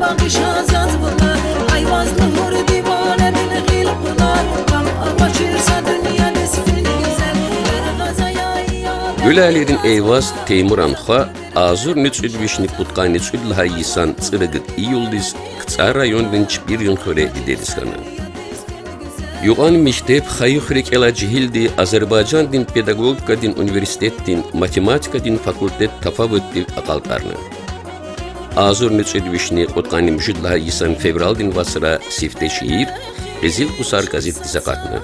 bakışa zaz buna Ayvazlı hor divane dil gil buna Gam avaçırsa dünya nesfin güzel Gazaya iade Gülalerin Eyvaz Teymuran Xa Azur nütsüdvişnik Butkani Tsüdlha Yisan Tsırıgıt İyuldis Kıtsa rayondun bir yön xöreydi dediskanı. Yuğan Miştep Xayı Xürek Cihildi Azerbaycan din Pedagogika din Üniversitet din Matematika din Fakultet Tafavut din Akalkarını. Azur nütsüdvişnik Butkani Müşüdlha Yisan Fevral din Vasıra Sifte Şiir Ezil Kusar Gazet Dizakatını.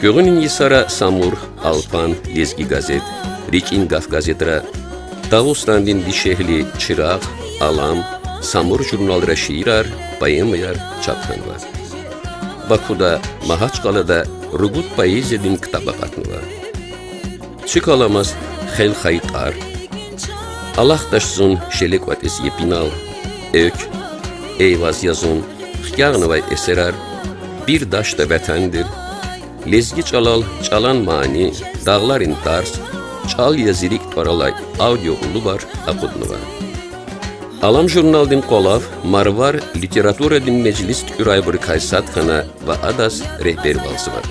Göğünün Yisara Samur, Alpan, Lezgi Gazet, Rikin Gaf Gazetra, Dağıstan din Dişehli Çıraq, Alam, Samur jurnalra şiirar, bayımayar, çapkanlar. Bakuda, Mahaçqalada Rugut Payize din kitaba katnılar. Çıkalamaz Xel Xaytar, Allah taşzun Şelek Vates Yepinal, Ök, Eyvaz yazun, Xyağnıvay eserar, Bir daş da vatandır, Lezgi çalal, çalan mani, dağların tars, çal yazirik paralay, audio ulu var, akudnu var. Alam jurnal din Qolav, Marvar, literatura din meclis tüküraybır kaysatxana ve adas rehber valsı var.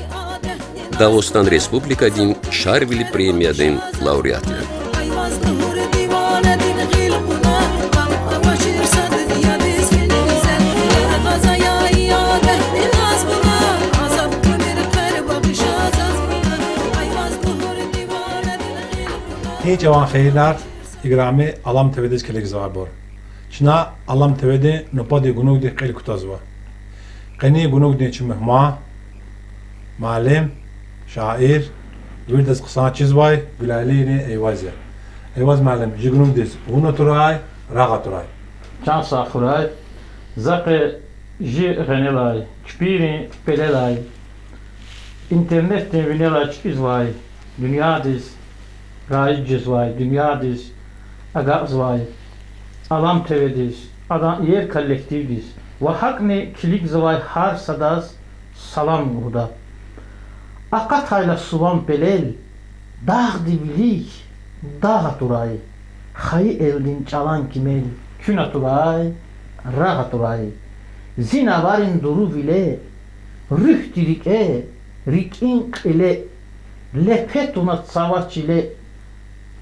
Dağıstan Respublika din Şarvili Premiya din laureatı. Ayvazlı hor divane dil gil buna Gam avaçırsa dünya nesfin güzel Gazaya iade naz buna Azap günür kar bakışa zaz buna Ayvazlı hor divane dil gil buna Hey Cavan Xeyirler, İgrami Alam TV'de iskelek zavab var. Çına Alam TV'de nopadi gunuk de qel kutaz var. Qeni gunuk de çi mehma, malim, şair, virdes qısa çizvay, Gülaleyni Eyvazya. Eyvaz malim, ji gunuk des, gunu turay, raga turay. Can saxuray, zaqe ji ghenelay, çpiri pelelay, internet de vinelay çizvay, dünya diz, rai cizvay, dünya diz, agazvay, Alam TV'diz, adam yer kollektivdiz. Ve hak ne kilik zvay har sadaz salam huda. Akatayla suvan belel, dağ dibilik, dağ turay. Xayı eldin çalan kimel, kün aturay, rağ aturay. Zinavarin duru bile, rüh dirike, rikin ile, lepetuna savaş ile,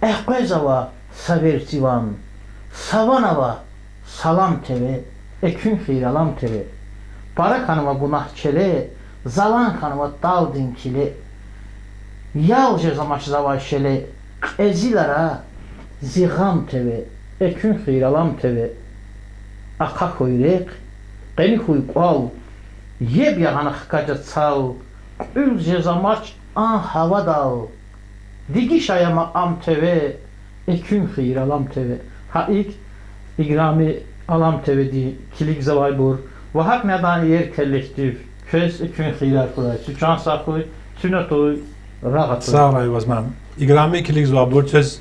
ehqezava saver sivan. Savanava salam teve, ekün xeyr alam teve. Para kanıma günah çele, zalan kanıma dal dinkile. Yalca zamaş zavaş şele, ezilara zigam teve, ekün xeyr alam teve. Aka koyrek, qeni huy qal, yeb yağana xıkaca çal, ülce zamaş an hava dal. Digi şayama am teve, ekün xeyr alam teve. Haik İgrami Alam TV'di kilik zavay bor ve hak nedan yer kollektiv köz ikün xeyrar kuray süçan saxuy tünatoy rahat Sağ ol Eyvaz malim. İgrami kilik zavab bor çöz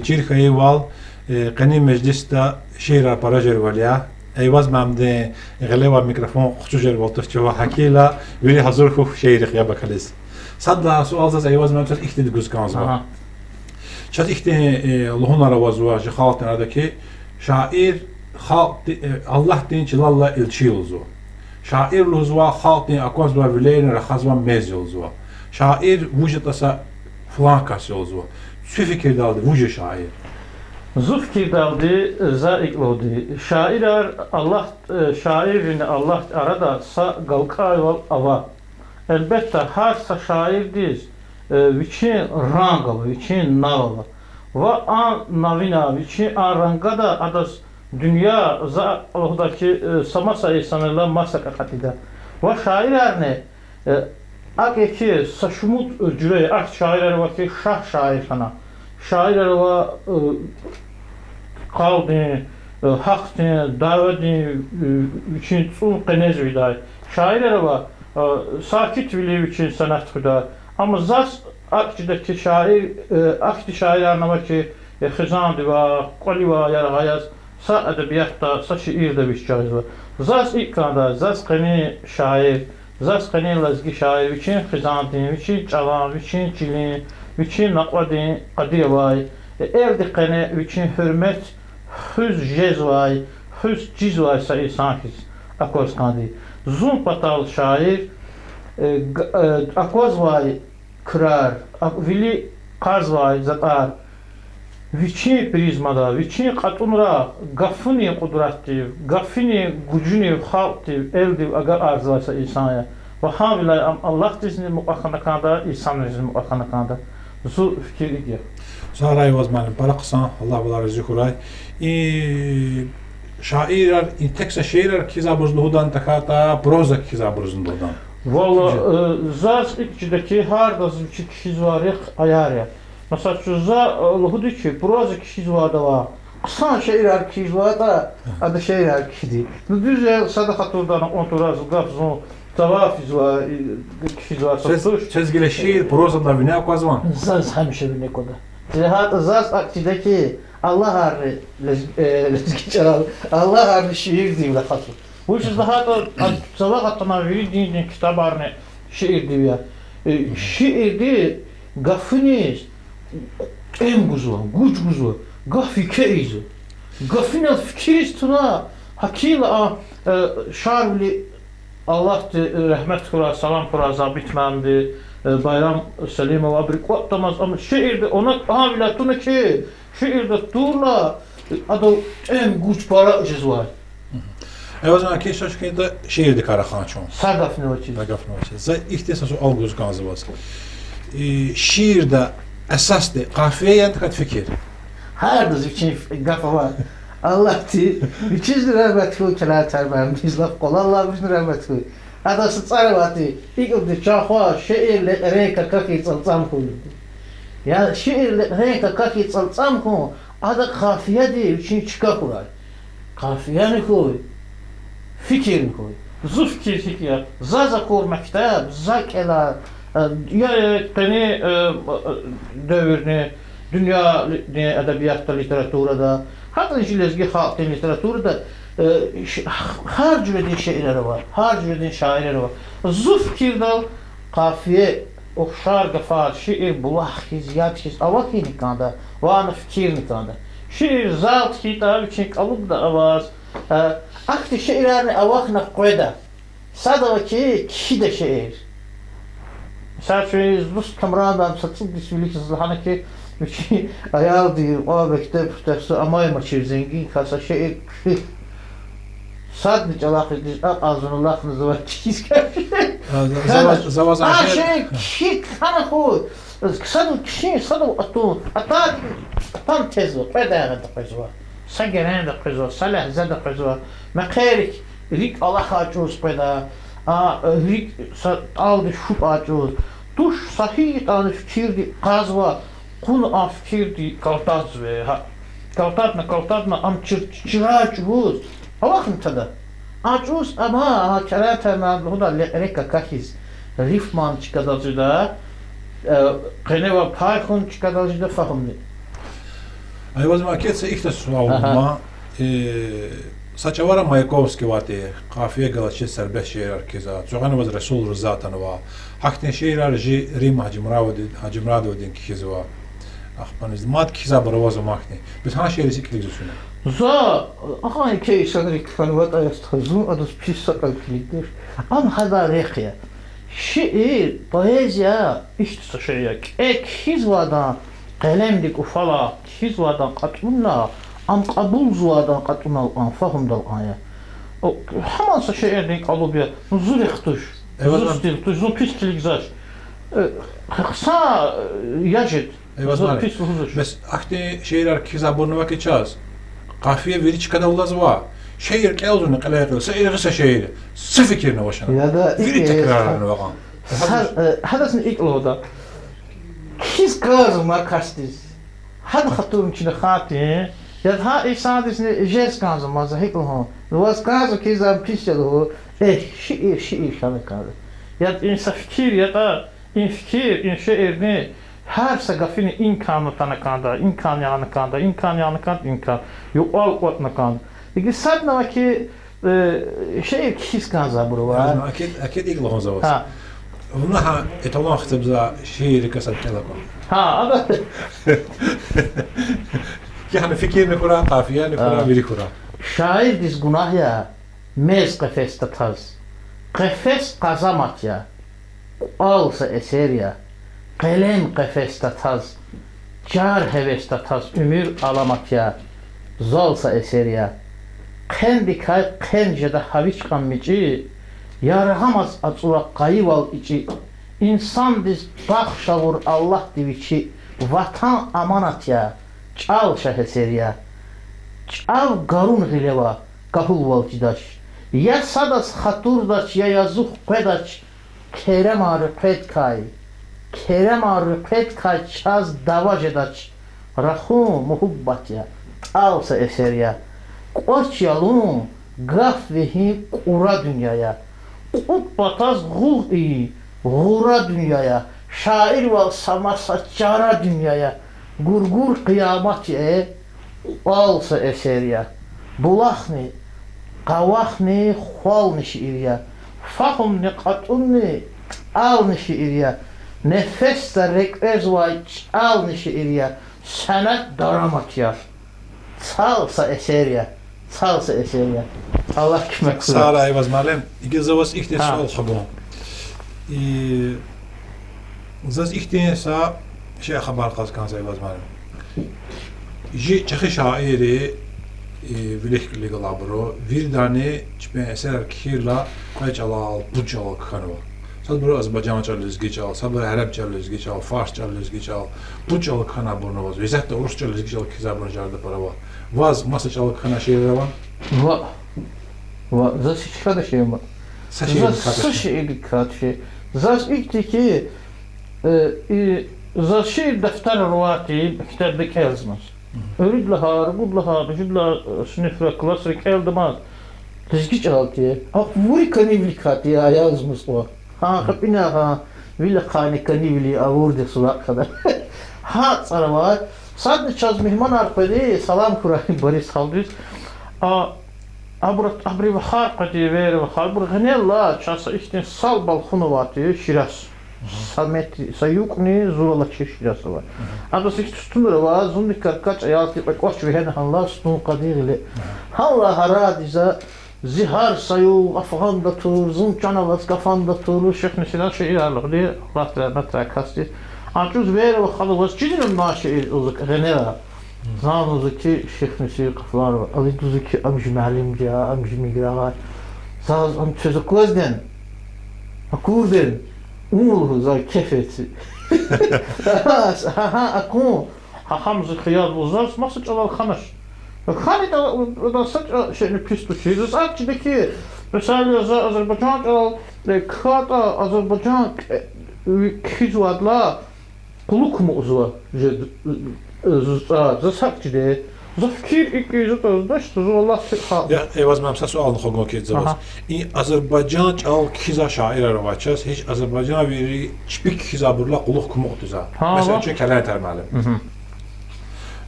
çir xeyval qeni meclis da şiira para jervalya. Eyvaz malim de gıleva mikrofon xuçu jerval tufçuva hakila veri hazır xuf şiiri ya bakaliz. Sadda sual zaz Eyvaz malim çöz ihtidi gözkanzva. Çat ihte Allah'ın aravazı ji xalq neradaki şair xalq Allah din çilalla ilçi olzu. Şair luzva xalq din akvazva vileyn raxazva mez olzu. Şair vücutasa falan kas olzu. Şu fikir daldı vücut şair. Zuf kirdaldi za iklodi şairar Allah şairin Allah arada sa galkay val ava. Elbette her sa şair diz viçin ranga viçin nava ve an navina viçin an ranga da adas dünya za ohdaki sama sayısıyla masaka katida ve şairler ne akeki saşumut cüre ak şairler vakti şah şair sana şairler ve kavdi hakti davadi viçin tsun qenez viday şairler ve sakit vili viçin sanat kuda ama zas akçideki şair, akçi şairlerine var ki xizan diva, qoliva yarğayaz, sa edebiyatta, sa şiirde bir şaiz var. Zas ilk kanada, zas qeni şair, zas qeni lezgi şair, viçin xizan din, viçin çalan, viçin çilin, viçin naqvadin, qadirvay, erdi qeni, viçin hürmet, hüz jezvay, Hüs ciz varsa sanki akoz kandi. Zun patal şair akoz vay kırar. Vili kaz vay zatar. Viçi prizmada, viçi katunra, gafini kudretli, gafini gücünü halkti, eldi agar arz varsa insana. Ve havila Allah dizini muakkana kanda, insan dizini muakkana kanda. Zu fikir diye. Sonra Ayvaz mənim paraqsan, Allah bunları rızı kuray. Şairler, tekse şiirler kizabuzluğundan takata, proza kizabuzluğundan. Valla zaz ikçideki her da zıvçı kişi varıq ayarya. Mesela şu za luhudu ki, proza kişi var da var. Kısan şiirler kişi var da, adı şiirler kişi değil. Düzce sadakat oradan onturaz, gafzun, tavafiz var, kişi var. Çizgili şiir, proza ne akvazvan? Zaz hemşe bir ne kadar. Cihat zaz akçideki Allah harri lezgi çaral, Allah harri şiir diye de katıl. Bu işi daha da sabah hattına verildiğin kitaplarını şiir diyor. Şiirdi gafiniz en güzel, güç güzel, gafikeyiz. Gafine fikiriz tuna hakila şarvli Allah rahmet kura, salam kura, zabitmendi. Bayram Selimov abrik vaktamaz ama şiirde ona havila tuna ki şiirde turla adı en güç para ucuz var. O zaman ki şaşkında şiirdi Karaxançon. Sagaf ne vaçiz? Sagaf ne vaçiz. Za ihtisası algız kanzı var. Şiirde esaslı kafiye yantıkat fikir. Her düz için gafa var. Allah ti 300 rahmet koy kenar terben biz laf kol Allah bizim rahmet koy. Adası sarıvatı ilk de çahva şiirle renka kaki çalsam koy. Ya şiirle renka kaki çalsam koy. Adı kafiye değil için çıka kurar. Kafiye mi koy? Fikir mi koy? Zu fikir. Zaza kur mektep, zakela ya tani dövrünü dünya edebiyatta, literaturada, hatta lezgi halk literaturada her cüredin şairleri var, her cüredin şairleri var. Zu fikirdal kafiye, okşar gafar, şiir, bulahkiz, yadkiz, avaki nikanda, vana fikir nikanda. Şiir, zat kitabı için kalıp da avaz, akti şiirlerini avakna koyda. Sadava ki kişi de şiir. Mesela şöyle Rus kameramdan satıl disvilik zılhana ki ayal diyor, o mektep tefsi amay maçır zengin kasa şiir sadece alakadız ağzını lafınızı var çiz Zavazan kişi kana koy sadece kişi sadece atan tez var pedaya da kız var sageren de kız var salahza da kız var mekherik rik Allah açıyoruz peda rik aldı şup açıyoruz duş sahih aldı fikirdi kaz var kun fikirdi kaltaz ve kaltatma am çırçıracıyoruz Allah'ın tadı. Açıyoruz ama kerata mağluda reka kahiz rifman çıkadacıda qeneva payxun çıkadacıda fahımlı. Ayvaz maketse ihtisası alma. Saçavara Mayakovski vati kafiye galaçı serbest şiirler kiza. Çoğanı vaz Resul Rızatan va. Hakten şiirler ji Rim Hacimradov'din kiza va. Ahpanız mat kiza baravazo makni. Biz ha şiiri siklik düşünün. Za aha ki sanırım kanvat ayastazun ados pis sakal kiliktir. Am hada rekiye. Şiir, poezya işte şeyek. Ek hizvadan kalemdik ufala hizvadan katmunla am kabul zuvadan katmunal an fahımdal aya. O hemen şiirden kalıbya zuriktuş. Zuriktuş, zun pis kilikzaş. Kısa yacit. Eyvaz pis huzuş. Bes akti şiirler kiza burnu vakit çaz. Kafiye veri çıkada ulazva. Şiir kelzunu qalayaqlı. Şiir qısa şiir. Sıfikirne başına. Ya da veri tekrarlarını bakan. Hadasın ilk oldu. Kiz gazı markastis. Had khatun içinde khati. Ya ha isadisini jes gazı mazı hiklo. Was gazı kizam pisyalı. Şiir şanı kaldı. Ya insa fikir ya da in fikir in şiirini her sagafini imkanı tanıkanda, imkan yanıkanda, imkan. Yok al otnakanda. Peki sadna ki şey kişis kanza buru var. Akid ilk lahza var. Bunlar etalon xtibza şiiri kasal kelama. Ama Yani fikir ne kura, kafiye ne kura, veri kura. Şair diz günah ya, mez qefeste taz. Qefes qazamat ya, alsa eser ya. Qalem qefeste taz. Car heveste taz, ümür alamat ya. Zalsa eser ya. Kendi kencede haviç kanmici, yarahamaz açula kayıval içi. İnsan diz bakşavur Allah diviçi, vatan amanat ya. Çal şaheser ya. Çal garun gileva, kahul val cidaş. Ya sadas haturdaç ya yazık pedaç. Kerem arı pedkay. Kerem arı pedkay çaz davacedaç. Rahum muhubbat ya. Alsa eser ya. Koç yalun gaf vehi kura dünyaya. Kut bataz gul iyi. Gura dünyaya. Şair val samasa çara dünyaya. Gurgur kıyamet ye. Alsa eser ya. Bulahni. Kavahni hualni şiir ya. Fahumni katunni alni şiir ya. Nefes de rekvez vay alni şiir ya. Sanat daramat ya. Salsa eser ya. Salsa eser ya. Allah kime kılar. Sara Ayvaz Malem. İki zavaz ihtiyaç oldu. Zaz ihtiyaçsa şey haber kazkan Ayvaz Malem. Ji çeşi şairi vilekli galabro virdani çme eser kirla kaçalal buçal kanı. Sabır Azerbaycan çalız geçal, sabır Arap çalız geçal, Fars çalız geçal, buçal kana burnu vaz. Vezat da Rus çalız geçal kizabın jarda para var. Vaz masa çalı kana şehirde var. Va zas hiç kada şey var. Zas şey şey. Zas ilkteki zas şey defter ruati kitapta yazmaz. Örid lahar, bud lahar, judla sınıfra klasik eldemaz. Tezgiç altı. Vuri kanivli katı ya yazmış o. Ha kapina ha villa khane kanivli avurde sulak kadar. Ha sarava sadece çaz mihman arpedi salam kurayım bari saldırız. Abri vahar qadi ver vahar burghani Allah çasa işte sal balxunu vatı Şiraz. Samet sayukni zurala Şiraz var. Adas işte stunra var zunni karkaç ayati koç ve hen Allah stun qadigli. Allah haradiza zihar sayu afganda tur zun canavas kafanda tur şeyh mesela şiir aldı Allah rahmet kasti. Antuz ver ve khalas cidden maşir uzuk renera. Zanuzuk ki şeyh mesela kaflar var. Alizuzuk ki amji malim ya amji migrağa. Saz am çocuklardan akurden umul za kefeti. Ha akun ha hamz khiyad uzas masaj al khanas. Hani da saç şeyini pis tutuyor. Zaten mesela Azerbaycan kata Azerbaycan kizwadla kuluk mu uzva. Zaten Fikir 235 Allah Ya Ayvaz Malem sa sualını xoğun ki zavaz. Azerbaycan çal kiza şair ravachas hiç Azerbaycan veri çipik kiza burla quluq kumu otuza. Mesela çünkü Kələn Tərməlim.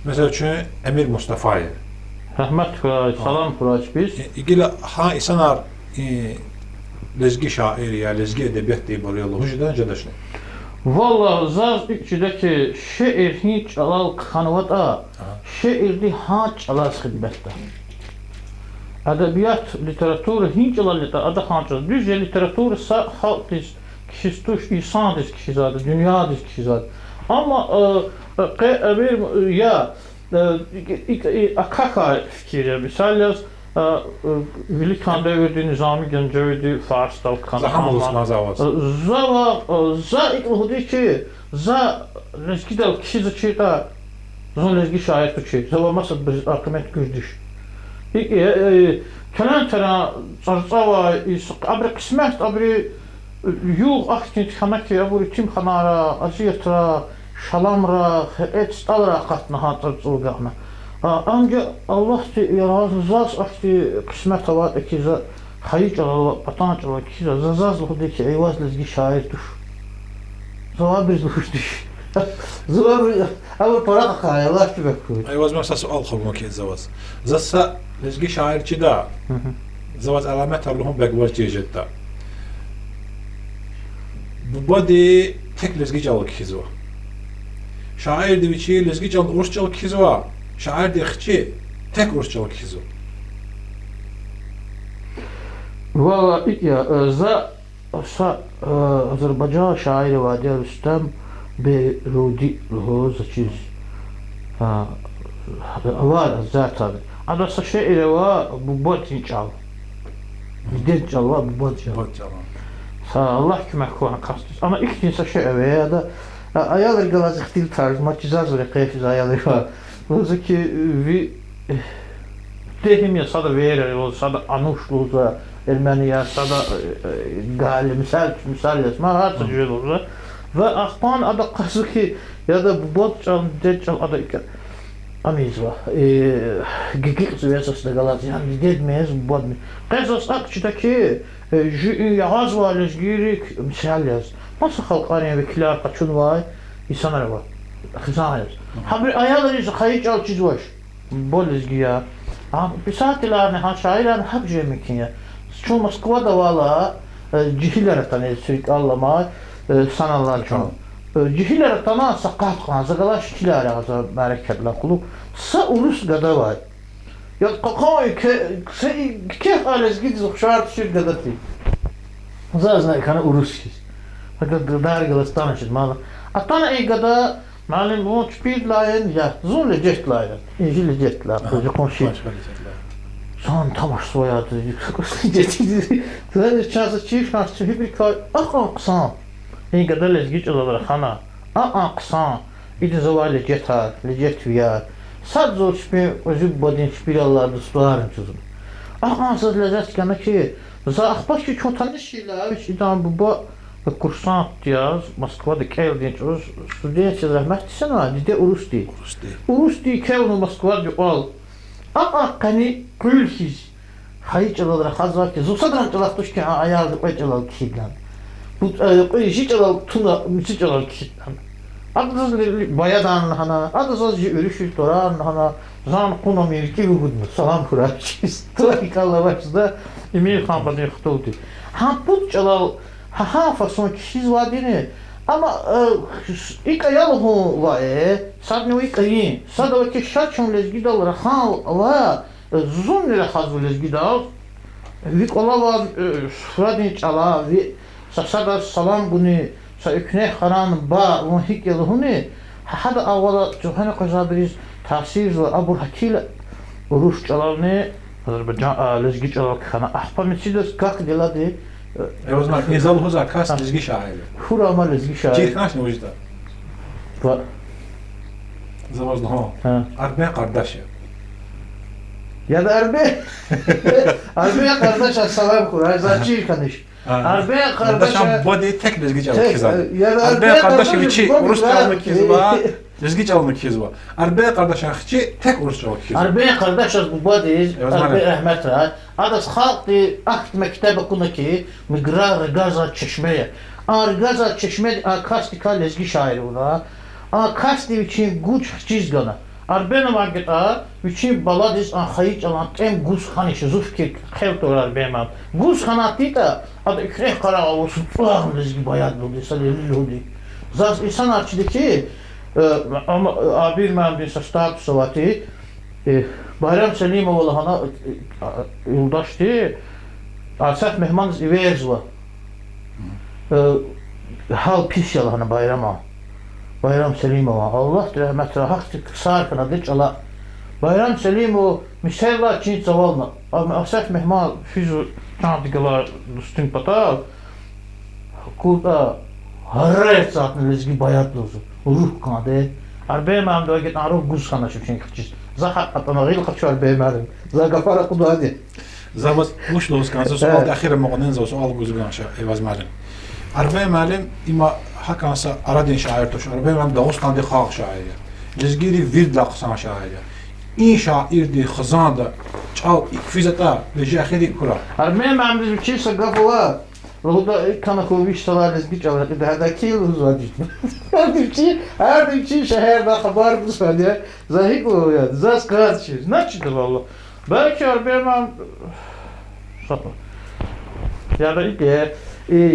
Mesela çünkü Emir Mustafayev. Rahmet Kuraç, salam Kuraç biz. İgila ha insanlar lezgi şair ya lezgi edebiyat diye barıyorlar. Hucudan cadaşne. Vallahi zaz ikçideki şiir hiç alal kanvata, şiirdi haç alal xidmette. Edebiyat, literaturu hiç alal literaturu, adı haçız. Düzce literaturu halk diz, kişisi tuş, insan diz kişi zaten, dünya diz kişi zaten. Ama ya akaka fikir misal Velikan devirdi, Nizami Gencevirdi, Fars Dalkan. Zahamulus zavaz. Za ikluhudi ki, za lezgi del kişi zaçita, za lezgi şair tuçi, za masad biz argument gürdüş. Kələn tərə çarçava, abri qismət, abri yuğ axtin xanaki, abri tim xanara, aziyatra, şalamra, et stalra qatna hatsılgahna. Ancaq Allah yarazaz axti qismət hava ki za hayıc ala patanç ala ki za zazaz lühdi ki Ayvaz lezgi şair tuş. Zava bir lühdiş. Zava bir ama para qaya Allah ki bakıyor. Ayvaz Malem sa sual xoğun ki zavaz. Zassa lezgi şair çi da. Zavaz alamet Allah'ın begvar çeşitta. Bu badi tek lezgi çalı kişi var. Şair deviçi lezgi çalı Rus çalı kişi var. Şair dexçi tek Rus çalı kişi var. Valla ya Azerbaycan şairi var diye Rüstem Berudi Loza çiz. Var zaten. Adasa şeiri var bu botin çal. Gidin çal var bu botin çal. Sağ Allah kömək olan kastız. Ama ilk insan şey ya da ayalar qalacaq dil tarzı matizaz var keyfiz ayalar var. Loza ki vi Dehim ya sada verir o sada anuşluza Ermeniya sada gali misal yazma harca güzel olur. Ve Akban adı qası ki ya da bu botçal deccal adı iki amiz var. Gigik züvesasında qalacaq. Yani dedmeyiz bu bot. Qazas akçıdaki yağaz var girik misal yaz. Nasıl xalqların vekiller qaçın var? İnsanlar var. Xizan yaz. Ha bir ayalar ise xayic al çiz var. Bolizgi ya. Pisatelerine, şairlerine hep cemikin ya. Şu Moskva'da valla cihillere tanıyor sürekli Allah'ma sanarlar çok. Cihillere tanıyor sakat kan, zagala şikilere azar bereketler kulu. Sa ulus gada var. Ya kakao ke hales gidiz şart şir gada ti. Zazna kana ulus kiz. Fakat dergilas tanışır mala. Atana ey gada Malum bu spiellein ya zunle jetlein. İncil jetler. Proje konşi. Son tamaş soyadı. Jeti. Tüyler çazı çift nasıl bir kay. Aksan. En kadar lezgiç olarak hana. Aksan. İdi zavali jeta. Lejet viyar. Sadece spiel özü bodin spielallar dostlarım çözüm. Aksan lezzet kana ki. Za akbaş ki çok tanış şeyler. İdan bu kursant yaz Moskva'da keldiğin Rus studentçi rahmetlisin ama dide Rus değil. Rus değil kelnu Moskva'da ol. Ama kani kulhiz. Hayıç olarak hazır ki zusadan çalak tuşken ayardı koy çalak kişiden. Bu koy hiç çalak tuna müzik çalak kişiden. Adısız bayadan hana adısız örüşü toran hana zan konu mevki vücudunu salam kurarız. Tuvalikalla başta Emir Khan'da yıktıldı. Ha bu çalak ha fason kişiz var dini ama ilk ayalı hu var sadne ilk ayın sadne ki şaçın lezgi dal rahan var zun le hazul lezgi dal vik ola var fradin çala vi sada salam bunu sa ikne kharan ba bu hikaye huni hada awala johane qazabiriz tahsir ve abu hakil Rus çalanı Azerbaycan lezgi çalak khana ahpa mesides kak diladi Evazmak nizal huza kas lezgi şairi. Hurama lezgi şairi. Cirkaş ne ujda? Var. Zavazda ha. Arbe kardeş ya. Ya da Arbe. Arbe kardeş salam kurar. Zaçir kanış. Arbe kardeş. Body tek lezgi çalmak kizar. Ya da Arbe kardeş içi Rus çalmak kizva. Lezgi çalmak kizva. Arbe kardeş içi tek Rus çalmak kizva. Arbe kardeş bu body. Arbe rahmet rahat. Adas xalqi akt mektebe kunaki migrar gaza çeşmeye. Gaza çeşme kasti lezgi şairi buna. Kasti için güç çizgana. Arbena mageta için baladis xayiç alan tem gus xaniş zuf ki xeltorar bemam. Gus xanatita ad ikre qara olsun falan lezgi bayat buldu saleli oldu. Zas insan arçideki ama abir mən bir status savati Bayram Selimoğlu hana yoldaşdı. Asaf Mehman İverzva. Hal pis yalı hana bayrama. Bayram Selimoğlu. Allah rahmet rahat kısar kanadı çala. Bayram Selimoğlu misalla çin zavalna. Ama Asaf Mehman füzü çantıqalar üstün patal. Kulda harret zaten lezgi bayat lozu. Ruh kanadı. Arbe məmdə o gedən ruh quz xanaşım için kıçız. Zahat atana غير قشور بيمارن ذا غفر قدادي Zavaz uçlos kansa sual axir mağanen zav sual guzgan şa evaz malin. Arbe malin ima hakansa aradin şair toş arbe mam Dağıstan di xalq şairi. Lezgiri vird laqsan şairi. İn şairdi xızanda çal ikfizata ve jahidi kura. Arbe məmdə bir şey saqafla. Ruhda kana koviş salar lezgi çalar. Hada kil uzadi. Her bir şey şehirde haber bu söyle. Zahik oluyor. Zas kağıt şey. Ne çıktı valla. Belki arbemem ya da ilk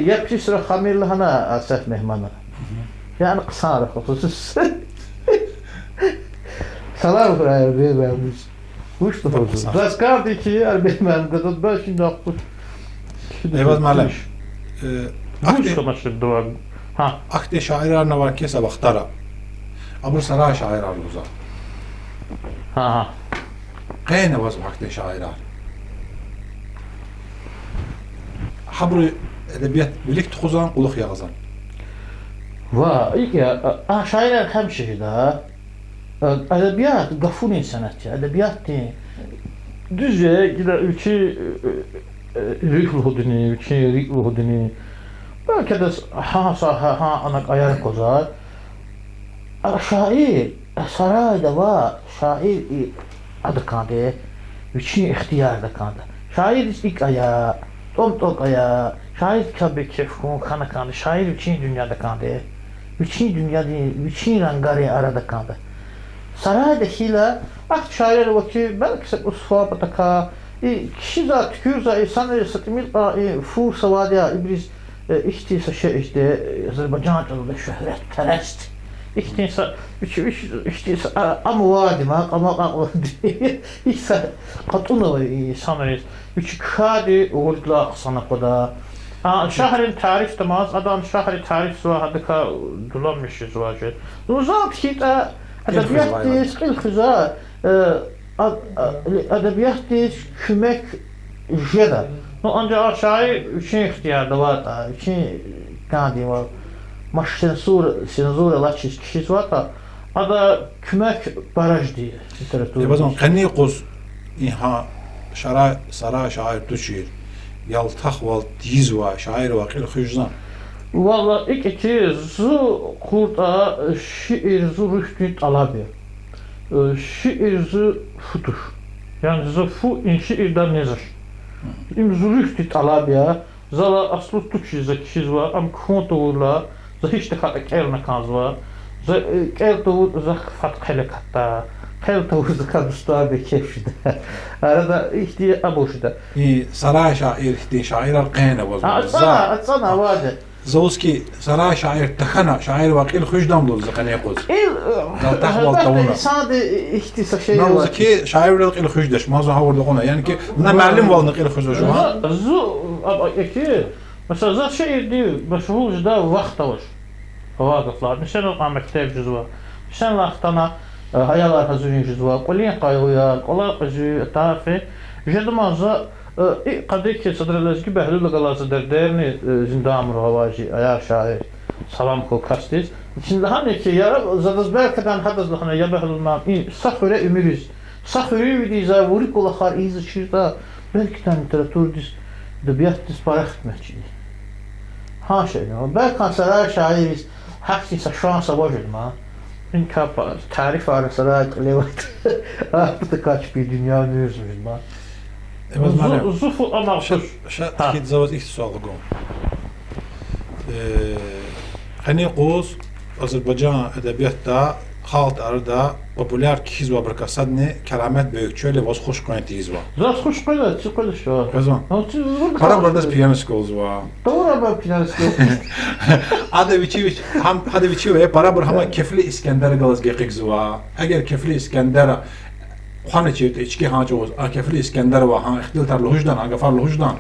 yapı sıra hamirli hana asaf mehmana. Yani kısara husus. Salam kurayır arbemem. Uçtu husus. Zas kağıt iki arbemem kadar ben şimdi akmış. Eyvaz müəllim. Вышка машина. Ha. Akte şairlarına var ki sabahtara. Abur saray şairlar uza. Ha. Qeyne vaz akte şairlar. Habur edebiyat bilik tuğuzan quluq yağızan. Va, ya şairler hem şeyde. Edebiyat gafur sanatı. Edebiyat düzce gider ülke rihluhudini, ülke rihluhudini. Belki de ha anak ayar kozar. Şair sarayda var. Şair adı kandı. Üçün ihtiyar da kandı. Şair ilk aya, tok aya. Şair tabi kefkun kanı kandı. Şair üçün dünyada kandı. Üçün dünyada, üçün rangari arada kandı. Saraydakiler, şairler vakti belki se usfa bataka. Kişi zat, kürza, sanır satimil fur savadiya ibris. İhtiysa şey işte Azerbaycan çalıda şöhret perest. İhtiysa amuvadima ama İhsa katuna sanırız. Üç kadi uğurla sana koda. Şehrin tarif tamaz. Adam şehri tarif suahadıka dolanmışız vacet. Uzat hita edebiyat değil, ilkıza edebiyat değil, kümek jeda. Ancak şair üçün ihtiyarda var da, üçün kandı var. Maş senzura laçız kişisi var da, ada kümek baraj diye literatürü. Bazan qanni qoz inha saray şair tuşir. Yaltaq val diz va şair vaqil xujzan. Valla iki zu kurda şiir zu rüştü talabi. Şiir zu futuş. Yani zu fu in şiirden nezir. Im zurüchti talabia, zala aslu tuçi za kişizva, am kontoğula, za hiç de kata kelna kanzva, za keltoğu za fat kelekatta, keltoğu za kadusta be kefşide. Arada ihtiya aboşida. Saray şair ihti şairlar qeyne vaz. Atsana vade. Zawski saray şair takhana şair vaqil xujdan bul qanni qoz. Yaltaq val tawna. Sade ihtisa şey var. Nawzki şairlar qil xujdaş maza havrda qona. Yani ki buna ma'lum val qil xujdaş ha. Zu iki mesela za şiir diyor, meşhur da vaqt var. Vaqtlar. Mesela o mektep cüzva. Sen vaqtana hayalar hazırın cüzva. Qolin qayğuya, qola qızı tafi. Jedmaza قديك صدر الازكي بهلول غلازı derni zindam ruhavaji ayar şair salam ko kastis şimdi hani ki ya zadız belkadan hadız lahana ya behlul mam sahre ümiriz sahre vidi za vuri kola khar iz şirda belki tan literatur dis edebiyat dis paraxt mehçi ha şey no belki saray şairiz haksi sa şansa vajid ma in kapa tarif ara saray levat artık kaç bir dünya nüzmüş ma Zufu ama şahit zavaz ihtisal qom. Qani qoz Azerbaycan edebiyatda xalq arada popüler kiz va birkasadni kalamat böyükçöyle vaz xoş qoyentiz va. Zas xoş qoyla, çıqılı şu. Qazon. Para bardas piyanist qoz va. Doğru ba piyanist. Hadeviçi ve para bir hama kefli İskender galazga qiz va. Eğer kefli İskender خانه چیت اچکی ها جو کفلی اسکندر و ها اختیار تر لوجدان اگفار لوجدان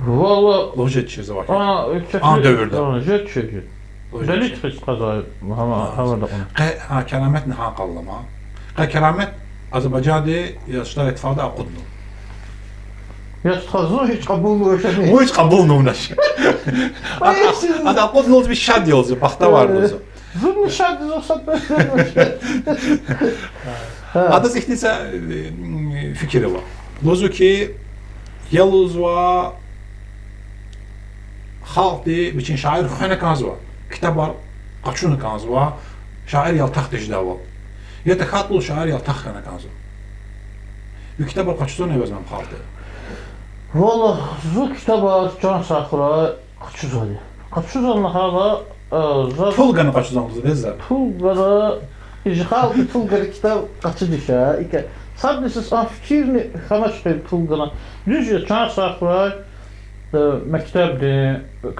Valla لوجت چیزا var. An dövrdə. Jet çekiyor. Delit hiç kaza havada onu. Ha keramet ne ha qallama. Keramet Azerbaycan'da Yaşlar İttifaqı aqudnu. Ya tazo hiç kabul roşani. O hiç qabul numunaş. Ada aqudnu bir şad yolcu baxta vardı. Zunni şad olsa Adas ihtisa fikri var. Lozu ki yaluz va xalqdi biçin şair xana kanzva. Kitaplar qaçunu kanzva. Şair yaltaq dejdaval. Ya da xatlu şair yaltaq xana kanzva. Bu kitaplar qaçunu evazman xalqdi. Valla zu kitaba can saxra qaçuzali. Qaçuzalna hala Pulganı qaçuzanızı dezler. Pulgara İjhal pulgara kitap qaçı düşə. İki sadəcə fikirni xamaşdı pulgana. Düzcə can saxra məktəbdi,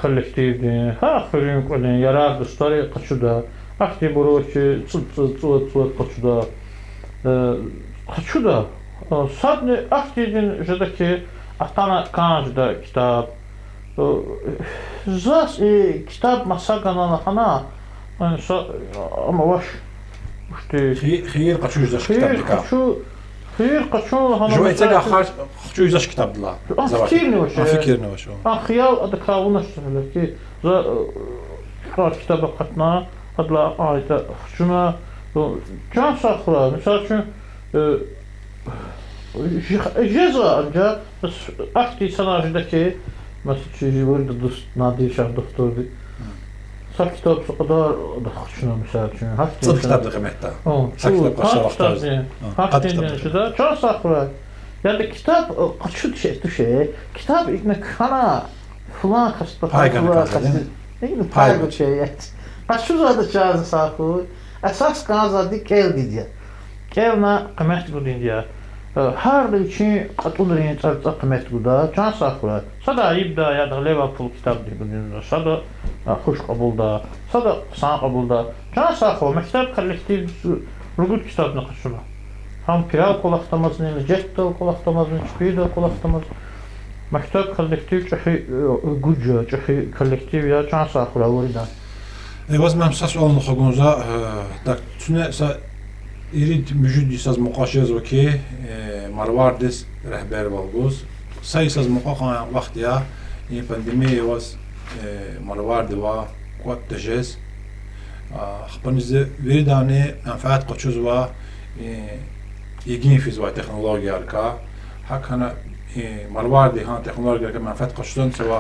kollektivdi. Ha xərin qolun yarar dostları qaçuda. Axti buroki çıt qaçuda. Qaçuda. Sadni axtidin jədəki atana kanjda kitab. Zas kitab masa kanalı hana ama baş işte خير قشوش زاش كتاب ديكا خير قشون hana جو ايتاك اخر قشوش زاش كتاب دلا fikir ne var? فكر نوشو Xiyal adı kavuna söyler ki za kitaba katna adla ayda şuna can saxla misal üçün ceza ancaq akti sanajidaki mesela burada dost Nadir Şah doktordu. Sağ kitap o kadar da xuşuna misal üçün. صد كتاب دقيقة مهتا Sağ kitap qaşa kitap vaxtı hak dinleyicide can saxla. Yani kitap kaçı şey kitap ikna kana falan kasta Payganı neydi paygo şey kaçı zadı çağızı saxla. Əsas qanazadı keldi diye. Kelna qiymət qudun diye. Hər də üçün qatılırın çarçaq qiymət quda can saxla. Sada ibda ya da Liverpool kitab diye. Sada xoş qabulda. Sada san qabulda. Can saxla məktəb kollektiv rüqut kitabını qaçına. Ham piral qolaqtamazını, jetto qolaqtamazını, çpida qolaqtamaz. Məktəb kollektiv çəxi gücü, çəxi kollektiv ya can saxla vurida. باز من ساس اون خگونزا tak tüne sa irid müjid saz muqaşez o ki marvardis rehber valguz say saz muqaqa vaqt ya pandemi was marvardi va quat tejez xpanizde veridane anfaat qaçuz va yegin fiz va texnologiya arka hakana marvardi han texnologiya arka manfaat qaçuzdan sava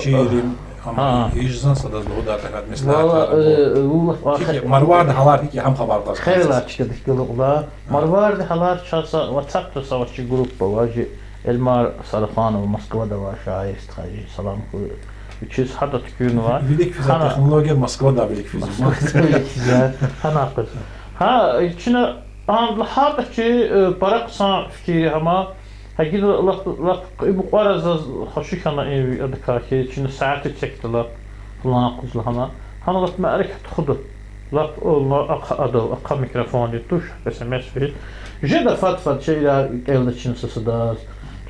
şiirim ama yiyeceksen sadaz bu da takat mesela marvardi halar ki ham xabar qaz Xeyla çıkdık yolda. Marvardi halar çalsa WhatsApp'ta savaşçı grup var. Elmar Sarıxanov Moskvada var şair istihacı salam ku 300 hatta tükürünü var. Bilik fizik texnologiya Moskvada bilik fizik. Güzel. Hana qız. Ha içine anladı ki para qısan fikri ama Hagid laf bu qaraz xoşikana evi adakaki içine saati çekdiler. Kulağına quzlahana. Hanılat ma'rik tuxdu. Laf onlar aqa mikrofon tuş SMS fil. Jeda fatfat şeyler elde için sısıdaz.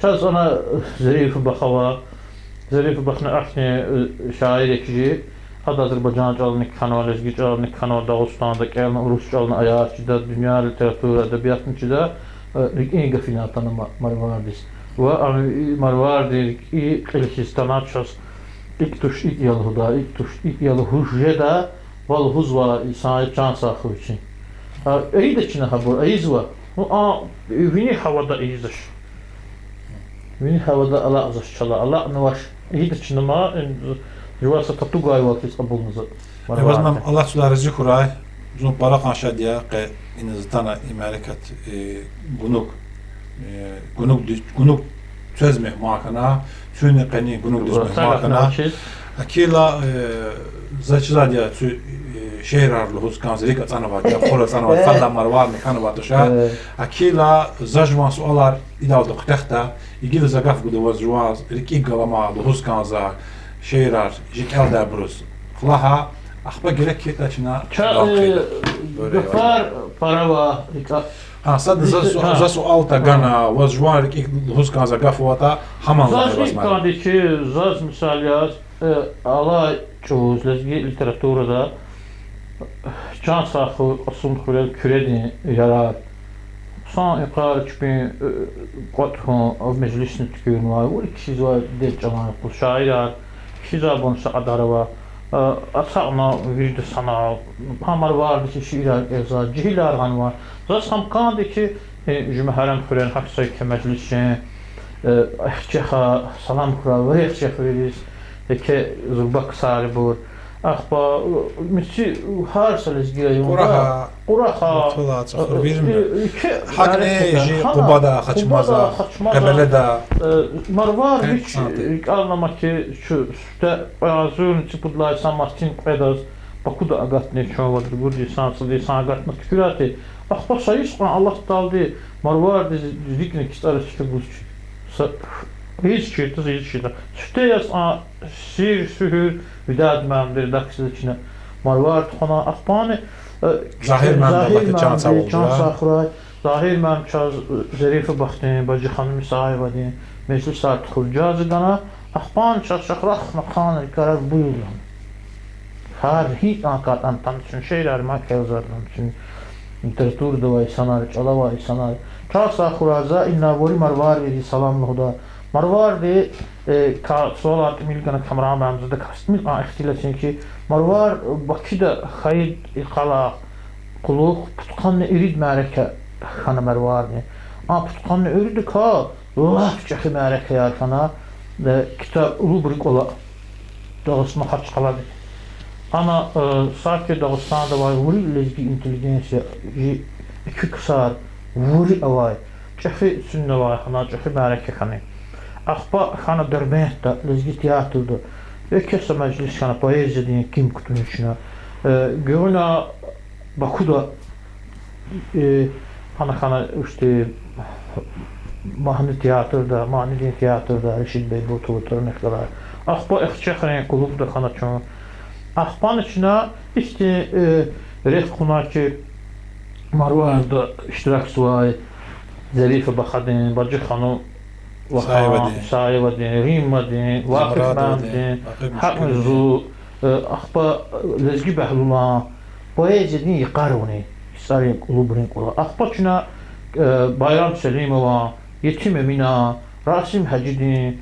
Çaz ona Zarif Baxava. Zarif Baxna ahni şair ekici. Hada Azərbaycan çalını kanal, Ezgi çalını kanal Dağıstan'da, gələn Rus çalını ayaqçıda, dünya literaturu, ədəbiyyatınçıda İnga finatana Marvardis. Ve Marvardi ilkistana ças ilk tuş ilk yalıhuda, ilk yalıhujeda valhuzva sahip can sahibi için. İyi de çine haber, iyiz var. Vini havada iyiz. Vini havada Allah azş çala, Allah navaş. İyi de çine ma juvasa tatugay vakit qabulnuza. Bazmam Allah suları zikuray. Zon para kanşa diye ki iniztana imarikat gunuk çözme makana tüne qani gunuk düzme makana akila zaçılar diye şehirarlı huzkan zirika tanıvat ya xora tanıvat fadamlar var mı kanıvat dışa akila zajman sualar idaldı qtaxta igil zagaf gudu vazjuaz riki galama huzkan za şehirar jikel da brus xlaha Axba gerek ki taçına Gafar parava ha sad za sual ta gana vazjuar ki huzkan za gafwata haman Zaz kadiki zaz misalyaz ala çoğuz lezgi literaturada can saxı asum xulel küredi yarar son iqar çıkın qatxon av meclisini tükün var o ikisi var de canan bu şairler Şizabon Saadarova Asana vicde sana hamar vardı ki şiirler eza cihler han var. Zasam kandı ki cümherem kuren haksay kemeclisçe ehçeha salam kura ve ehçeh veriz ki zulbak sari bur. Axba misi har salizgiye Quraha Tola çaxır vermir. Hak ne ji Qubada Xaçmaza Qəbələdə Marvar hiç anlamak ki şu üstte azun çıpıdlay San Martin pedaz Bakuda agatne çoğadır gurdi sansılı sanagatna tükürati. Axba sayış Allah daldı Marvar dizikne kistarı çıktı bu hiç çirtiz hiç şeyler. Sütte yaz sir sühür vidad məmdir daxil içine Marvar xana axbanı Zahir məmdə can sağoldu. Can saxray Zahir məm çaz Zarifi baxtın bacı xanım sahibədin meclis artıq cazı qana Axpan çaşaqraq maqan qarar buyurun. Har hiç anqatan tam üçün şeyler makazardan üçün literaturda var sanar, çala var sanar. Çasa xuraza inna vori marvar veri salam huda. Marvar de ka solat milgana kameramanımızda kasmil ihtilaçın ki marvar Bakıda xayid qala quluq tutqanı irid mərəkə xana marvar ne. A tutqanı irid ka laf çəxi mərəkə yar xana kitab rubrik ola. Dağısına harç qaladı. Ama sanki Dağıstan'da var vuri lezgi inteligensiya iki kısar vuri avay çəxi sünne var xana çəxi mərəkə xana. Axpa xana Dərbənddə lezgi tiyatrda ve kesa məclis xana poeziya deyin kim kutunun içine. Görünə Bakıda xana işte Mahni tiyatrda, Mahni deyin tiyatrda Reşid Bey Burtovu törnəklər. Axpa əxçəxrən qulubda xana çön. Axpan içine işte rehkuna ki Marvar'da iştirakçı var. Zerife Bakadin, Bacı Xanım Sayevadin, Rimmadin, Vakıf Məmdin, Haqmızu, Axpa Lezgi Bəhlula, poeziya din yıqar onu. İsari qulubrin qola. Axpa içine Bayram Selimova, Yetim Emina, Rasim Həcidin,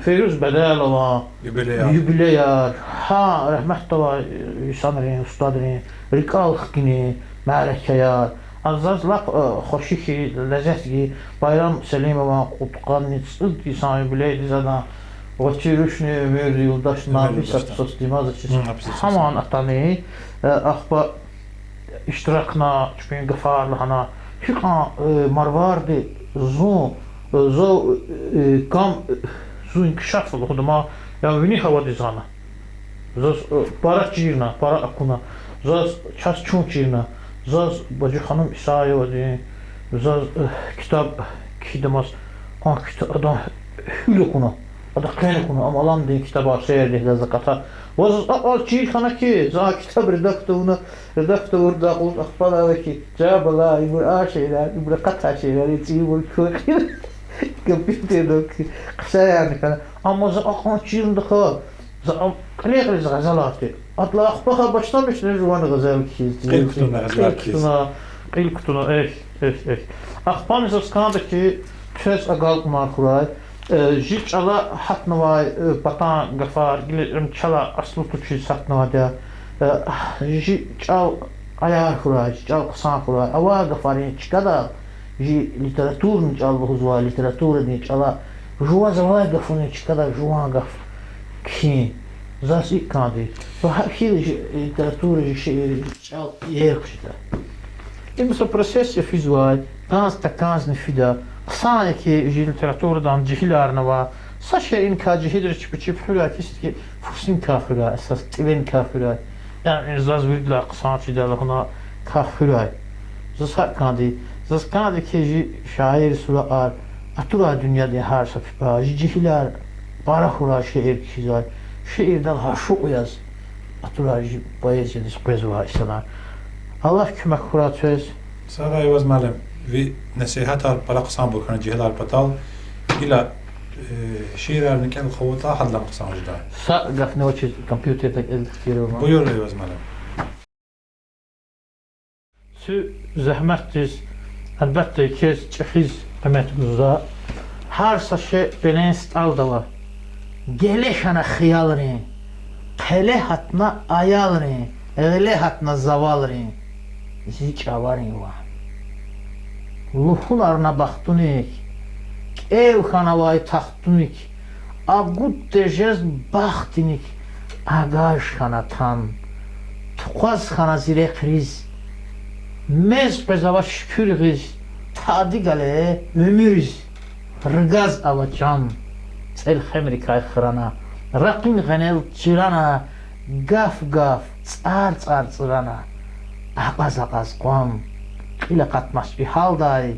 Feyruz Bədəlova, Yubileyar, ha rəhmət var, Hüsanrin, Ustadrin, Rikal Xkini, Mərəkəyar, az lap xoşi ki, ləzzət ki, Bayram Selimova, Qutqanni, Sıdqi Sami Bileydi zada, Vaçiruşni, Ömür, Yoldaş, Nabi, Satsos, Dimazı, Haman atanı, Axpa iştirakna, Çüpün Qafarlı, hana, Hüqa Marvardi, Zo kam zu inkişaf oldu ama ya vini hava dizana. Zaz para çirna, para akuna. Zaz ças çun çirna. Zaz Bacı Xanım İsa'ya dedi. Zaz kitap kidemaz. Ha kitap adam hülü kuna. Ada kaynak kuna ama alan diye kitaba seyirde zakata. Vaz al çir kana ki za kitap redaktörü da qul axbara ki cevabla ibur aşeyler, ibur qata şeyler, ibur kökür. Компьютер ксаяны kana ama za akan çirinde ka za kalekre gazalatı atla akbaha başlamış ne juvanı gazal ki qil kutuna akpan zaskanda ki tüs agal markuray jiç ala hatnavay patan gafar gilim çala aslı tuçi satnavada jiç al ayar kuray çal qısan kuray ava gafarin çıkada литературный чалбу зва литературный чала жуа завай гафуны чикада жуа гаф ки заси канди то хи литература шиир чал ерхшта имса процесс физуал канз фида сане ки литературадан cihlarnava saşa in ka cihidr çip hülakist ki fusin kafira esas tven kafira yani zaz vidla qsançı dalına kafira zasa kandi Zaskana ki şair sular atura dünyada her sefer cihler para hura şiir kişiler şiirden haşu yaz atura poeziya dispezva işler Allah kömək hura söz Sağ ayvaz müəllim ve nasihat al para qısan bu kana cihlar patal ila şiirlerini kan xavata hadla qısan jda Sa gafne oçi kompüterdə eltiriyor Buyur ayvaz müəllim Sü zəhmətdir Elbette ki çefiz emetimizde her saçı benest aldava. Geleşana xiyalını, qele hatna ayalını, öyle hatna zavalını. Ziç avarını var. Luhularına baktunik, ev xanavayı taxtunik, agut dejez baxtinik, agaj xana tan, tuqaz xana zire kriz. Mez bezava şükür giz, tadı gale ömürüz, rıgaz avacan, tsel xemri kay xırana, raqin ghanel çırana, gaf gaf, tsar tsar tsırana, aqaz qam, qila qatmas bir halday,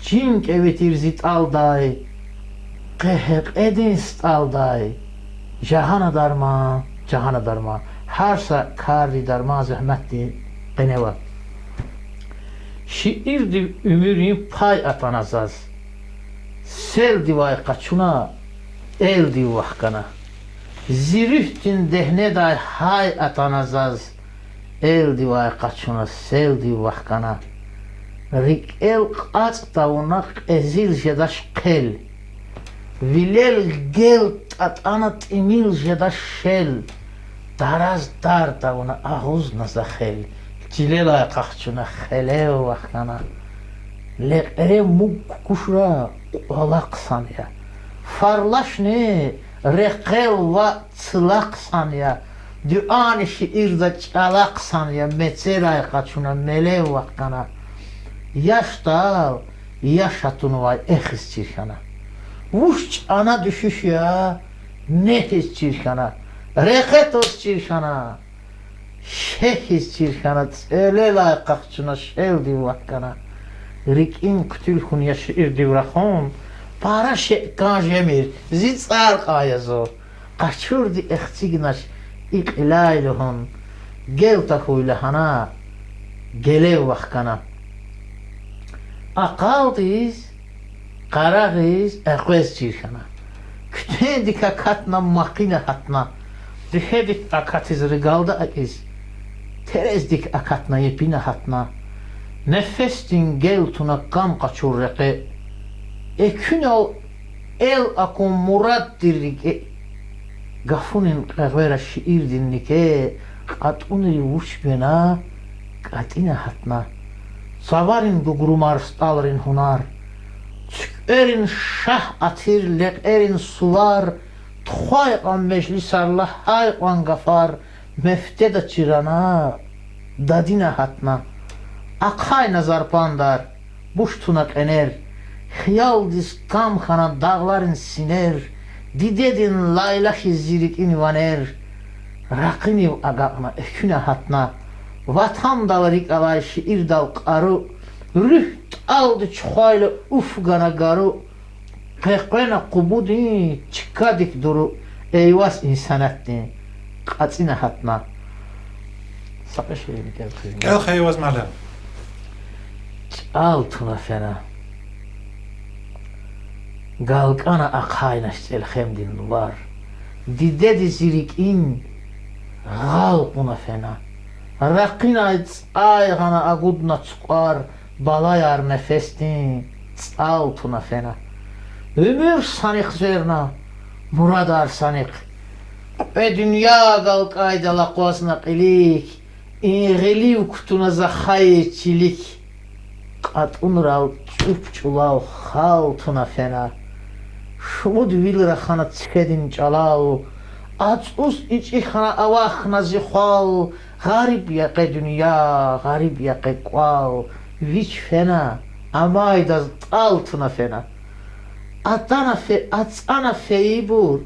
cink evetir zit alday, qeheq edinst alday, cahana darma, harsa kardi darma zahmetli qeneva. Şiirdi ümürün pay atanazaz. Sel divay kaçuna eldi vakana. Zirühtin dehne day hay atanazaz. Eldi vay kaçuna seldi vakana. Rik el qat tavnak ezil jedaş kel. Vilel gel tatana timil jedaş şel. Daraz dar tavuna ahuz nazakhel. Cilel ay qaçuna khele vakana. Lekere muk kuşra olaksan ya. Farlaş ne? Rekel va çılaksan ya. Duan şiirde çalaksan ya. Metseray kaçuna melev vakana. Yaş dal, yaş hatunu vay ehis çirkana. Vuş ana düşüş ya. Nehis çirkana. Reket os çirkana. Şehis çirkana. Elelay kaçuna şevdi vakana. Rikin kütül hun ya şiir divrahon. Para şekkan jemir. Zit sar kayazo. Kaçurdi ehtignaş. İqlayluhun. Gel tahuylahana. Gelev vakana. Aqaldiz. Qarağız. Eqvez çirkana. Kütüdik akatna makine hatna. Düşedik akatiz rigalda akiz. Terezdik akatna yepine hatna. Nefestin gel tuna kam kaçur reke. Ekün ol el akun murad dirrike. Gafunin qavera şiir dinlike. Qatunri vuş bena. Qatina hatna. Savarin gugurumar stalrin hunar. Erin şah atir lek erin sular. Txay qan meclis Allah hay qan gafar. Mefteda çirana. Dadina hatna. Akhay nazar pandar. Buş tunak ener. Xiyal diz kam xana dağların siner. Didedin laylahi zirik invaner. Raqiniv agaqna eküne hatna. Vatan dalarik alay şiir dal qaru. Rüh aldı çuhayla ufgana garu. Qeqena qubudi çıkadik duru. Eyvas insanatni. Qatsina hatna. Saqı şeyini gel kıyım. Gel xeyvaz mala. Altına fena. Galqana aqaynaş el xemdin var. Didedi zirikin. Galquna fena. Raqina ayğana agudna çıqar. Balayar nefestin. Altına fena. Ömür sanık zerna. Muradar sanık. Ve dünya galqayda laqvasna qilik. İğiliv kutuna zaxayetçilik. Qatunral çupçulav xaltuna fena. Şumud vil raxana çfedin çalav. Açus içi xana avaxna zixal. Garip yaqe dünya, garip yaqe qav. Viç fena. Amayda altına fena. Atana feybur.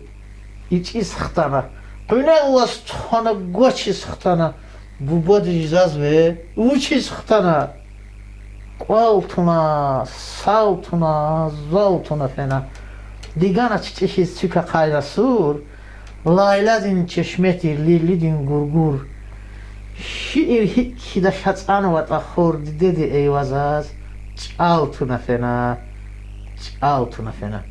İçi sıxtana. Qüne ulas tuhana goçi sıxtana. Bu body jizaz ve uçi sıxtana. Qaltuna, saltuna, zaltuna fena. Digana çiçeşi süka qayrasur. Layladin çeşmetir, lillidin gurgur. Şiir hikida şatsan ve tahur dedi eyvazaz. Çaltuna fena. Çaltuna fena.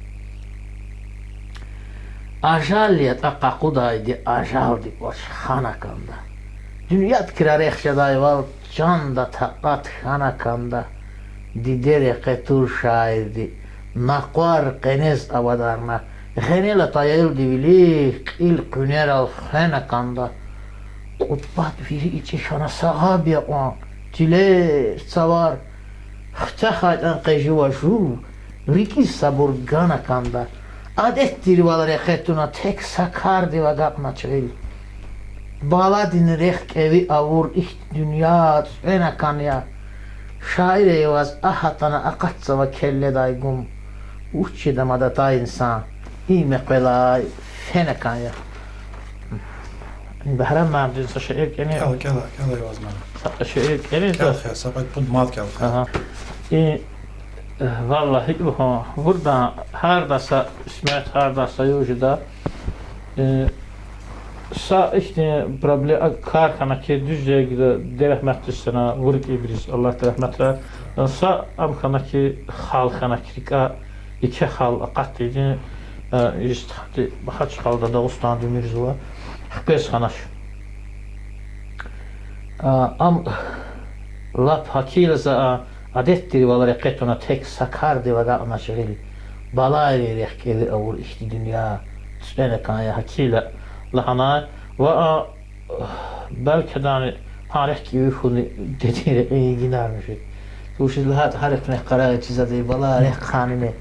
Ajaliyat aqaqudaydı, ajaldi boş xanakanda. Dünyat kirar ekşadayval, can da taqat xanakanda. Didere qetur şairdi. Naqvar qenez avadarna. Xenela tayel divili, qil qüner al xanakanda. Qutbat viri içi şana sahabi qan. Tiler savar. Xtahaydan qejuva şu. Riki sabur ganakanda. Adet dirivalar xetuna tek sakardi ve gapna çöl. Baladin rek evi avur iht dünya enakan ya. Şair eyvaz ahatana akatsa ve kelle daygum. Uççi damadata insan. İme qelay fenakan ya. Behram mardinsa şeir keni. Gel eyvaz mala. Şeir keni. Gel xeyr, sabit pud mal gel xeyr. Aha. Vallahi bu burada hardasa İsmet hardasa yojuda sa işte problem karxana ki düzce gide derahmetlisine vurup ibriz Allah rahmetler sa amxana ki xalxana krika iki xal qatidi Just baxaç qalda Dağıstan Demirzova Xpes xanaş. Am lap hakilza adettir valar qetona tek sakar divaga anashgil. Balay rehkeli avul ihti dünya. Sene kaya hakila lahana ve belki de tarih gibi funi dediğine iyi gidermiş. Bu şiddet harfine karar çizdi balay rehkanine.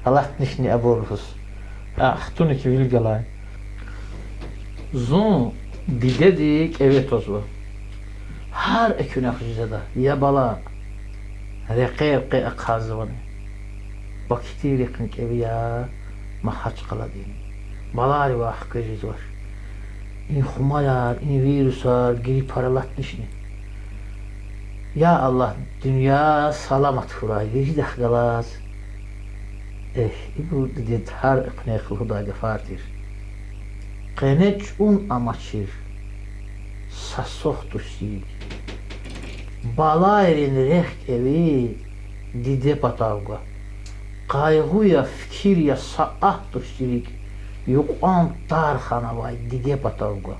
Allah nişni aburhus. Tuni ki vilgalay. Zon bidedik evet ozu. Her eküne kızda ya bala reqe akazvani. Vakti reqin keviya mahaç qaladin. Balari va hakkıcız var. İn xumayar, in virusar, giri paralat nişni. Ya Allah dünya salamat furay. Vecid xgalas. Bu dedi her ekne Huda gefartir. Qeneç amaçır. Sasoh tuşsik. Balayrin reht evi dide patavga. Qaygıya fikir ya saah tuşsirik. Yuqan tarxana vay dide patavga.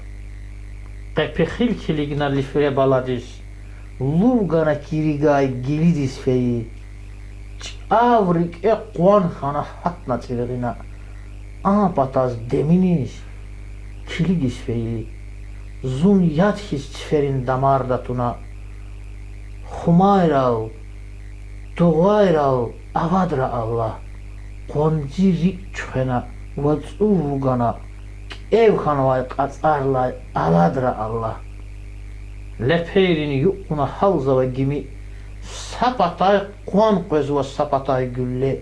Qepexil kiligna lifre baladis. Lugana kirigay gilidis feyi. Avrik qon xana hatna çirgina. Pataz deminiz. Kiligis feyi. Zun yad his çferin damarda tuna. Xumayral. Tuğayral. Avadra Allah. Qonjirik çfena. Vatsuvugana. Ev xanavay qatsarlay. Avadra Allah. Lepeyrini yuquna halzava gimi. Sapatay qon qözva sapatay gülle.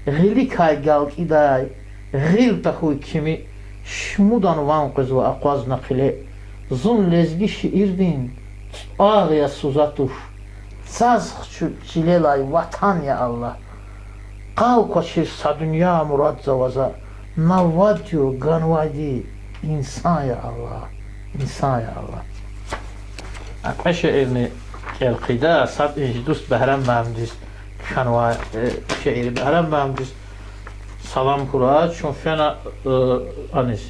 Gilikay galqiday. Gil taxuy kimi. Şmudan van qözva aqvazna qile. Zun lezgi şiirdin. Ağya suzatuş. Saz çilelay vatan ya Allah. Qav koşir sa dünya murad zavaza. Navvadyo ganvadi. İnsan ya Allah. İnsan ya Allah. Akmeşe elini القدا صد دوست بهرم ممدیس کنوا شعری بهرم ممدیس سلام kurad چون فنا انیس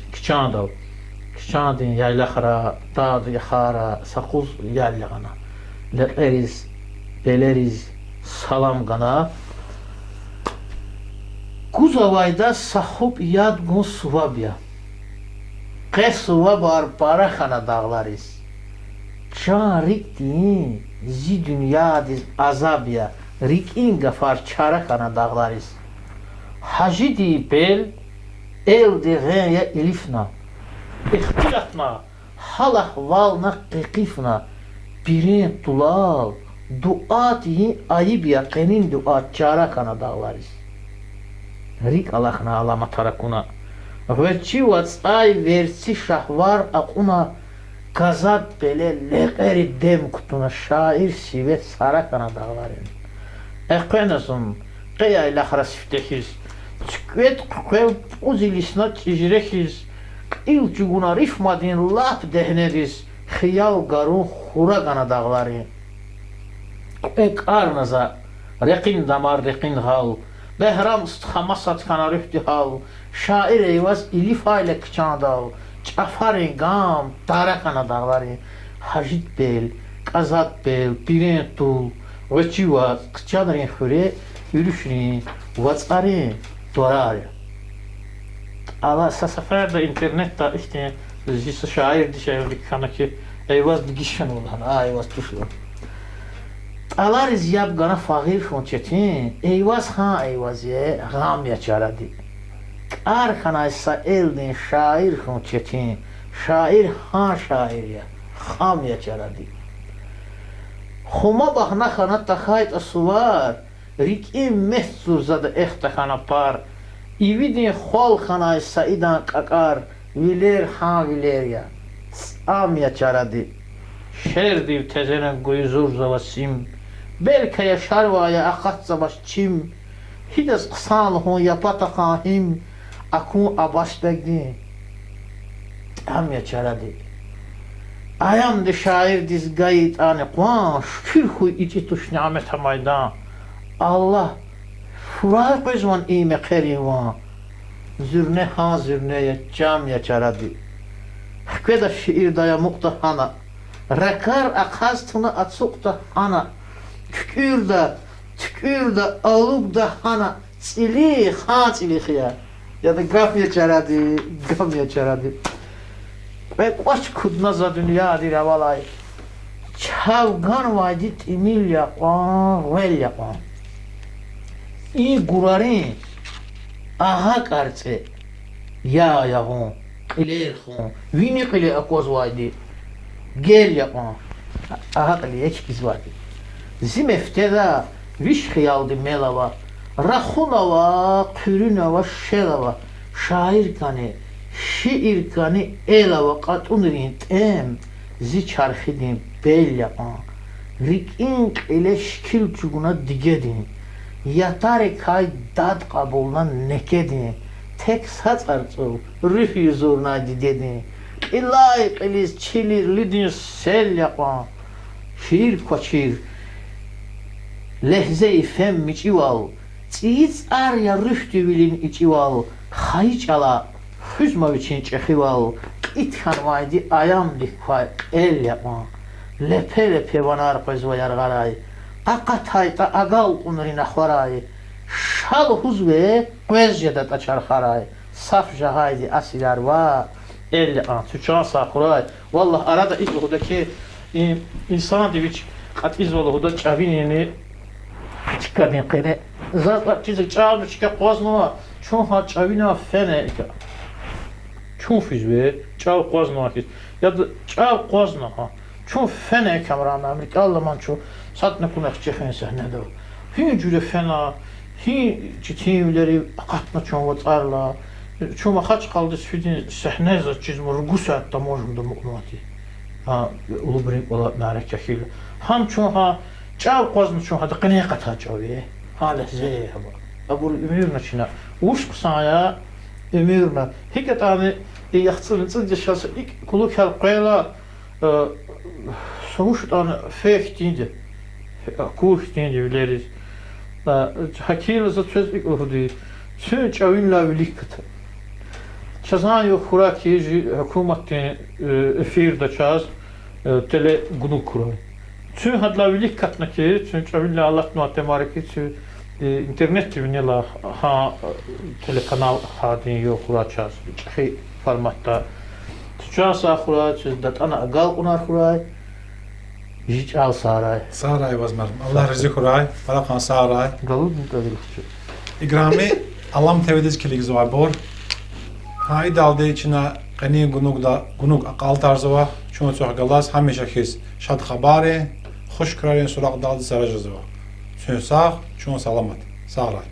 کچاندین یایلا خرا داد یخارا سقوز یایلا غنا لeriz beleriz salam gana Kuzavayda sahub yad gun suvabya Qesuva bar para xana dağlarız Çan riktin zi dünya diz azabya rikin gafar çara kana dağlarız Hacı di bel el di gaya ilifna İhtilatma halah valna qiqifna Birin tulal duat yi ayib yaqinin duat çara kana dağlarız Rik Allah'ına alama tarakuna Ve çivat ay versi şahvar akuna Kazat bele leqeri dem kutuna şair sivet sarakana dağların. Ekvenazum qeya ila xrasiftekiz. Çıkvet qev uzilisna tijrekiz. İlçuguna rifmadin lap dehneriz. Xiyal garun xuragana dağların. Ek arnaza reqin damar reqin hal. Behram istixamasat kana rühti hal. Şair eyvaz ilif aile kıçanadal. Çafarin gam, tarakana dağları, hacit bel, kazat bel, biren tul, ve çiva, kıçadırın xure, yürüşünü, vatsarı, dorarı. Allah sasaferde internette işte, zisi şair dişevlik kanaki, eyvaz digişen olan, eyvaz tuşlan. Alariz yab gana fağir şun çetin, eyvaz ha eyvaz ye, gam yaşaradı. Arxanaysa eldin şair xun çetin, şair ha şair ya, xam yaşaradı. Xuma baxna xana taxayt asuvar, rikim mehzur zada extaxana par, ividin xol xanaysa idan qaqar, viler ha viler ya, am yaşaradı. Şerdiv tezenen guyuzur zava sim, belki yaşar vaya aqat zavaş çim, hides qısan hun yapata qahim, Akun abaş begdi Am yaşaradı Ayam de şair diz gayet ane Kuan şükür huy içi tuş nimet maydan Allah Furay qızman ime qerivan zürne ha zürneye cam ya çaradi. Hkveda şiir daya mukta hana. Rakar akastını atsuk da hana. Tükür da aluk da hana. Çili ha çili ya. Ya da gam ya çaradi. Ve kaç kudnaza dünya dir avalay. Çavgan vadit imil yapan, vel yapan. İyi gurari, aha kartı, ya yapan, iler xon, vini kili akoz vadi, gel yapan, aha kili ekskiz vadi. Zim efteda, viş xiyaldi melava, rakhunava, kürünava, şelava, şair kani, şiir kani, elava, katunrin tem, zi çarxidin, bel yapan, rikin ile şkil çuguna digedin, yatar kay dad kabuluna nekedin, tek saçarçıl, rüfü zoruna didedin, ilay kiliz çilir lidin sel yapan, şiir koçir, lehze-i fem içival, çiğiz arya rüftü bilin içival, hayçala, hüzma için çehival, itkan vaydi ayam dikfay el yapan, lepe lepe vanar pezva yargaray, akatay ta agal kunrin akhwaray, şal huzve quezcedat açar haray, saf jahaydi asilar va el yapan, tüçan sakuray, vallah arada izvudaki insan diviç at izvuluda çavinini çıkadın qene, zatlar çizik çağırdı çıka qozma, çon ha çavina fene چون فیزوی چاو قاز ناکیز یا چاو قاز نها چون فنه کامران امریکا الله چون سات نکنه چخن سحنه دو هی جوره فنا هی çitimleri akatma çon vatarla çon kaç kaldı sfidin sahne za çiz murgu saatte можем da mukmati ha ulu brek ola narek çakil ham çon ha çav qazn çon ha qani qata çavi hala zey abul ümür naçina uş qsaya ümürna hiket ani yaxtsın ጽጅ şas ilk kuluk hal qayla sonuçtan fehtinde kuhtinde biliriz hakil za söz ilk uhudi sün çavinla birlikte çazan yok kuraki hükümetin efirde çaz tele gunu kuray sün hadla birlikte ki sün çavinla Allah matematik sün internet tvinela ha telekanal hadin yok kurachas çi formatta tüçasa kurach dat ana agal kunar kuray hiç al saray saray vazmar Allah rızık kuray farakan saray galut mutadil igrami Allah tevdiz kilig zobor hay dalde içine qani gunug aqal tarzova çon soh galas hamisha his şad xabare خوش کردن سراغ داد سر جزوا چون ساخت چون سلامت سارای